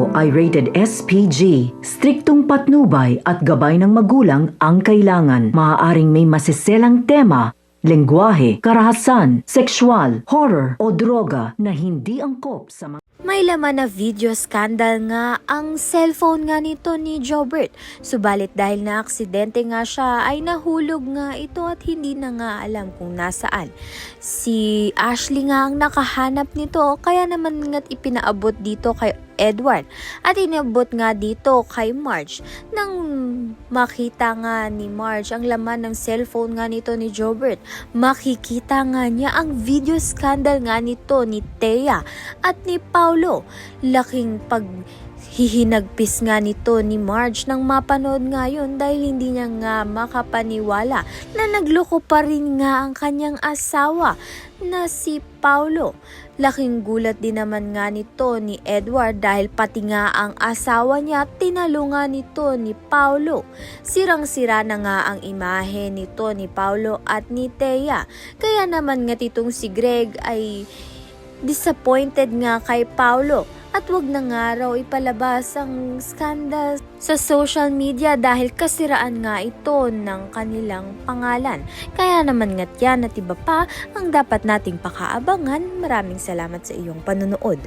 ito ay rated SPG. Striktong patnubay at gabay ng magulang ang kailangan. Maaaring may masiselang tema, lengguwahe, karahasan, sexual, horror o droga na hindi angkop sa mga... May laman na video scandal nga ang cellphone nga nito ni Jobert. Subalit dahil na aksidente nga siya ay nahulog nga ito at hindi na nga alam kung nasaan. Si Ashley nga ang nakahanap nito kaya naman nga ipinaabot dito kay Edward at inabot nga dito kay Marge. Nang makita nga ni Marge ang laman ng cellphone nga nito ni Jobert, makikita nga niya ang video scandal nga nito ni Thea at ni Paulo. Laking paghihinagpis nga nito ni Marge nang mapanood nga yun dahil hindi niya nga makapaniwala na nagloko pa rin nga ang kanyang asawa na si Paulo. Laking gulat din naman nga nito ni Edward dahil pati nga ang asawa niya tinalo nga nito ni Paulo. Sirang-sira na nga ang imahe nito ni Paulo at ni Thea. Kaya naman nga titong si Greg ay disappointed nga kay Paulo at wag na nga raw ipalabas ang scandal sa social media dahil kasiraan nga ito ng kanilang pangalan. Kaya naman nga't yan at iba pa ang dapat nating pakaabangan. Maraming salamat sa iyong panunood.